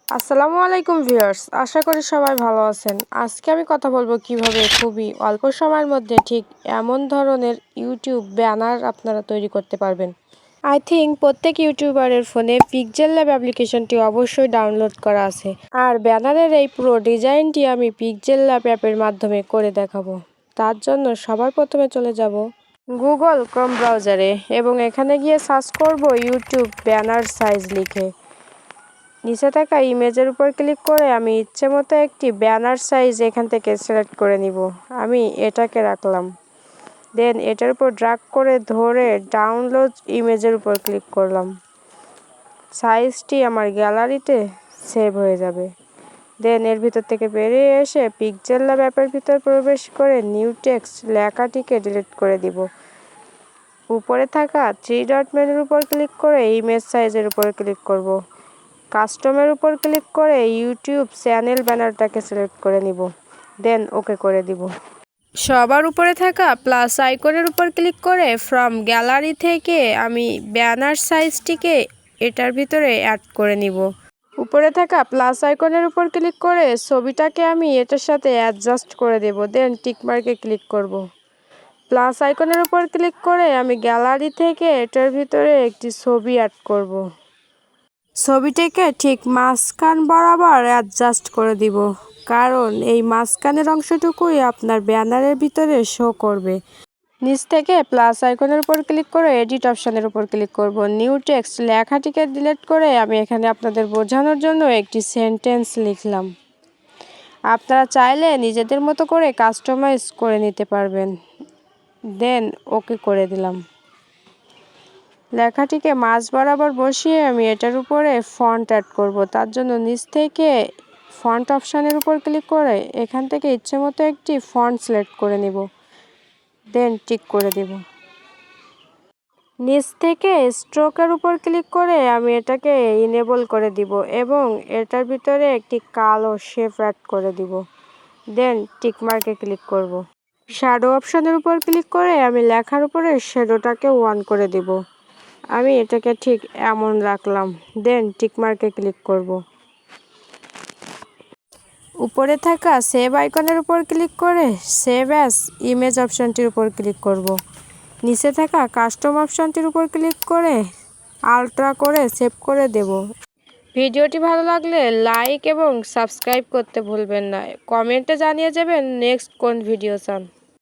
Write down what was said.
আসসালামু আলাইকুম ভিউয়ার্স, আশা করি সবাই ভালো আছেন। আজকে আমি কথা বলবো কিভাবে খুবই অল্প সময়ের মধ্যে ঠিক এমন ধরনের ইউটিউব ব্যানার আপনারা তৈরি করতে পারবেন। আই থিঙ্ক প্রত্যেক ইউটিউবারের ফোনে পিক্সেল ল্যাব অ্যাপ্লিকেশনটি অবশ্যই ডাউনলোড করা আছে। আর ব্যানারের এই পুরো ডিজাইনটি আমি পিক্সেল ল্যাব অ্যাপের মাধ্যমে করে দেখাবো। তার জন্য সবার প্রথমে চলে যাব গুগল ক্রোম ব্রাউজারে এবং এখানে গিয়ে সার্চ করব ইউটিউব ব্যানার সাইজ লিখে। নিচে থাকা ইমেজের উপর ক্লিক করে আমি ইচ্ছে মতো একটি ব্যানার সাইজ এখান থেকে সিলেক্ট করে নিব। আমি এটাকে রাখলাম। দেন এটার উপর ড্র্যাগ করে ধরে ডাউনলোড ইমেজের উপর ক্লিক করলাম। সাইজটি আমার গ্যালারিতে সেভ হয়ে যাবে। দেন এর ভিতর থেকে বেরিয়ে এসে পিক্সেল ল্যাব অ্যাপের ভিতর প্রবেশ করে নিউ টেক্সট লেখাটিকে ডিলিট করে দিব। উপরে থাকা 3 ডট মেনুর উপর ক্লিক করে ইমেজ সাইজের উপর ক্লিক করব। কাস্টমের উপর ক্লিক করে ইউটিউব চ্যানেল ব্যানারটাকে সিলেক্ট করে নিব। দেন ওকে করে দিব। সবার উপরে থাকা প্লাস আইকনের উপর ক্লিক করে ফ্রম গ্যালারি থেকে আমি ব্যানার সাইজটিকে এটার ভিতরে অ্যাড করে নিব। উপরে থাকা প্লাস আইকনের উপর ক্লিক করে ছবিটাকে আমি এটার সাথে অ্যাডজাস্ট করে দেব। দেন টিকমার্কে ক্লিক করব। প্লাস আইকনের উপর ক্লিক করে আমি গ্যালারি থেকে এটার ভিতরে একটি ছবি অ্যাড করব। ছবিটিকে ঠিক মাঝখান বরাবর অ্যাডজাস্ট করে দিব, কারণ এই মাঝখানের অংশটুকুই আপনার ব্যানারের ভিতরে শো করবে। নিচ থেকে প্লাস আইকনের উপর ক্লিক করে এডিট অপশানের উপর ক্লিক করব। নিউ টেক্সট লেখাটিকে ডিলিট করে আমি এখানে আপনাদের বোঝানোর জন্য একটি সেন্টেন্স লিখলাম। আপনারা চাইলে নিজেদের মতো করে কাস্টমাইজ করে নিতে পারবেন। দেন ওকে করে দিলাম। লেখাটিকে মাঝ বরাবর বসিয়ে আমি এটার উপরে ফন্ট অ্যাড করব। তার জন্য নিচ থেকে ফন্ট অপশানের উপর ক্লিক করে এখান থেকে ইচ্ছে মতো একটি ফন্ট সিলেক্ট করে নিব। দেন টিক করে দেব। নিচ থেকে স্ট্রোকের উপর ক্লিক করে আমি এটাকে ইনেবল করে দিব এবং এটার ভিতরে একটি কালো শেপ অ্যাড করে দিব। দেন টিকমার্কে ক্লিক করব। শ্যাডো অপশানের উপর ক্লিক করে আমি লেখার উপরে শ্যাডোটাকে অন করে দিব। আমি এটাকে ঠিক এমন রাখলাম। দেন টিকমার্কে ক্লিক করব। উপরে থাকা সেভ আইকনের উপর ক্লিক করে সেভ অ্যাজ ইমেজ অপশানটির উপর ক্লিক করব। নিচে থাকা কাস্টম অপশানটির উপর ক্লিক করে আলট্রা করে সেভ করে দেব। ভিডিওটি ভালো লাগলে লাইক এবং সাবস্ক্রাইব করতে ভুলবেন না। কমেন্টে জানিয়ে যাবেন নেক্সট কোন ভিডিও চান।